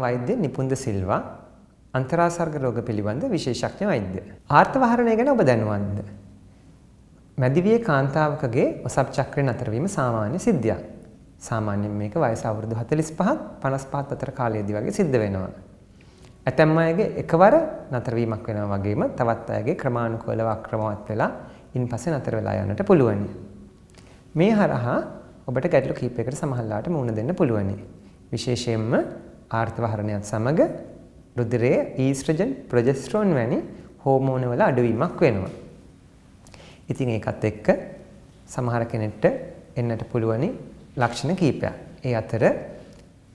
වෛද්‍ය නිපුන්ද සිල්වා අන්තරාසර්ග රෝග පිළිබඳ විශේෂඥ වෛද්‍ය. ආර්තවහරණය ගැන ඔබ දැනුවත්ද? මැදිවියේ කාන්තාවකගේ ඔසප් චක්‍රය නතර වීම සාමාන්‍ය සිද්ධියක්. සාමාන්‍යයෙන් මේක වයස අවුරුදු 45 55 අතර කාලයේදී වගේ සිද්ධ වෙනවා. ඇතැම් අයගේ එකවර නතර වීමක් වෙනවා වගේම තවත් අයගේ ක්‍රමානුකූලව අක්‍රමවත් වෙලා ඉන්පස්සේ නතර වෙලා යන්නට පුළුවනි. මේ හරහා ඔබට ගැටලු කිහිපයකට සමහරලාට මුහුණ දෙන්න පුළුවනි. විශේෂයෙන්ම ආර්තවහරණයත් සමග රුධිරයේ ඊස්ට්‍රජන්, ප්‍රොජෙස්ටරෝන් වැනි හෝමෝන වල අඩුවීමක් වෙනවා. ඉතින් ඒකත් එක්ක සමහර කෙනෙක්ට එන්නට පුළුවනි ලක්ෂණ කිහිපයක්. ඒ අතර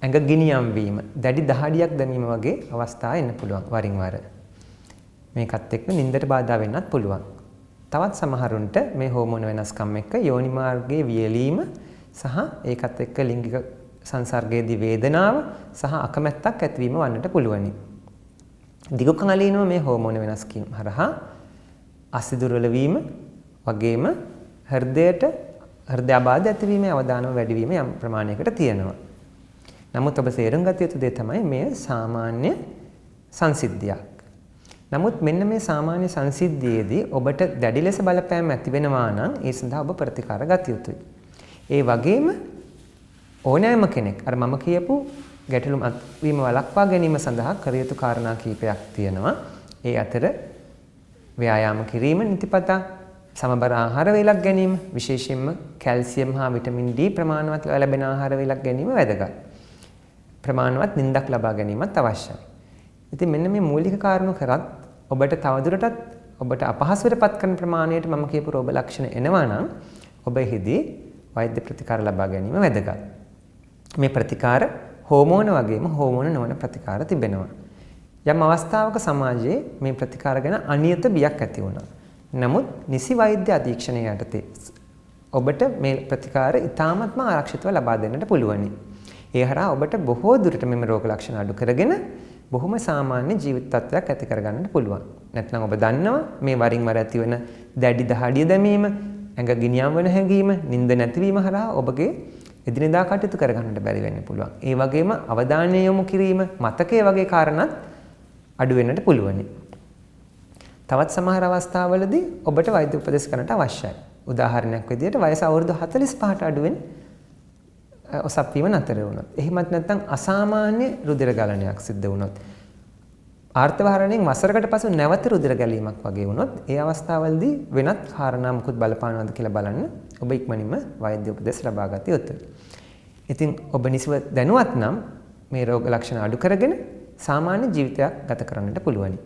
ඇඟ ගිනියම් වීම, දැඩි දහඩියක් දැමීම වගේ අවස්ථා එන්න පුළුවන් වරින් වර. මේකත් එක්ක නින්දට බාධා වෙන්නත් පුළුවන්. තවත් සමහරුන්ට මේ හෝමෝන වෙනස්කම් එක්ක යෝනි මාර්ගයේ වියලීම සහ ඒකත් එක්ක ලිංගික සංසර්ගයේදී වේදනාව සහ අකමැත්තක් ඇතිවීම වන්නට පුළුවනි. දිගු කාලීනව මේ හෝමෝන වෙනස්කම් හරහා අස්ථි දුර්වල වීම වගේම හෘදය ආබාධ ඇතිවීමේ අවදානම වැඩිවීම යම් ප්‍රමාණයකට තියෙනවා. නමුත් ඔබ තේරුම් ගත යුතු දේ තමයි මේ සාමාන්‍ය සංසිද්ධියක්. නමුත් මෙන්න මේ සාමාන්‍ය සංසිද්ධියේදී ඔබට දැඩි ලෙස බලපෑම් ඇති වෙනවා නම් ඒ සඳහා ඔබ ප්‍රතිකාර ගත යුතුයි. ඒ වගේම ඕනෑම කෙනෙක් අර මම කියපු ගැටලු අත්වීම වළක්වා ගැනීම සඳහා කර යුතු කාරණා කිහිපයක් තියෙනවා. ඒ අතර ව්‍යායාම කිරීම, නිතිපතා සමබර ආහාර වේලක් ගැනීම, විශේෂයෙන්ම කැල්සියම් හා විටමින් D ප්‍රමාණවත් ලැබෙන ආහාර වේලක් ගැනීම වැදගත්. ප්‍රමාණවත් නිින්දක් ලබා ගැනීමත් අවශ්‍යයි. ඉතින් මෙන්න මේ මූලික කාරණු කරත් ඔබට තවදුරටත් ඔබට අපහසුවට පත් කරන ප්‍රමාණයට මම කියපු රෝග ලක්ෂණ එනවා නම් ඔබ එහිදී වෛද්‍ය ප්‍රතිකාර ලබා ගැනීම වැදගත්. මේ ප්‍රතිකාර හෝමෝන වගේම හෝමෝන නොවන ප්‍රතිකාර තිබෙනවා. යම් අවස්ථාවක සමාජයේ මේ ප්‍රතිකාර ගැන අනියත බියක් ඇති වුණා. නමුත් නිසි වෛද්‍ය අධීක්ෂණය යටතේ ඔබට මේ ප්‍රතිකාර ඉතාමත්ම ආරක්ෂිතව ලබා දෙන්නට පුළුවනි. ඒ හරහා ඔබට බොහෝ දුරට මෙම රෝග ලක්ෂණ අඩු කරගෙන බොහොම සාමාන්‍ය ජීවිත තත්ත්වයක් ඇති කරගන්නට පුළුවන්. නැත්නම් ඔබ දන්නවා මේ වරින් වර ඇතිවන දැඩි දහඩිය දැමීම, ඇඟ ගිනියම් වෙන හැඟීම, නිින්ද නැතිවීම හරහා ඔබගේ එදිනෙදා කටයුතු කරගන්නට බැරි වෙන්න පුළුවන්. ඒ වගේම අවධානය යොමු කිරීම, මතකයේ වගේ කාරණාත් අඩු වෙන්නට පුළුවනි. තවත් සමහර අවස්ථාවලදී ඔබට වෛද්‍ය උපදෙස් ගන්නට අවශ්‍යයි. උදාහරණයක් විදිහට වයස අවුරුදු 45ට අඩුවෙන් ඔසප් වීම නතර වුණොත්. එහෙමත් නැත්නම් අසාමාන්‍ය රුධිර ගලණයක් සිද්ධ වුණොත්. ආර්තවහරණයෙන් වසරකට පසු නැවත රුධිර ගැලීමක් වගේ වුණොත් ඒ අවස්ථාවවලදී වෙනත් කාරණා මුකුත් බලපානවද කියලා බලන්න ඔබ ඉක්මනින්ම වෛද්‍ය උපදෙස් ලබා ගත යුතුයි. ඉතින් ඔබ නිසිව දැනුවත් නම් මේ රෝග ලක්ෂණ අඩු කරගෙන සාමාන්‍ය ජීවිතයක් ගත කරන්නට පුළුවනි.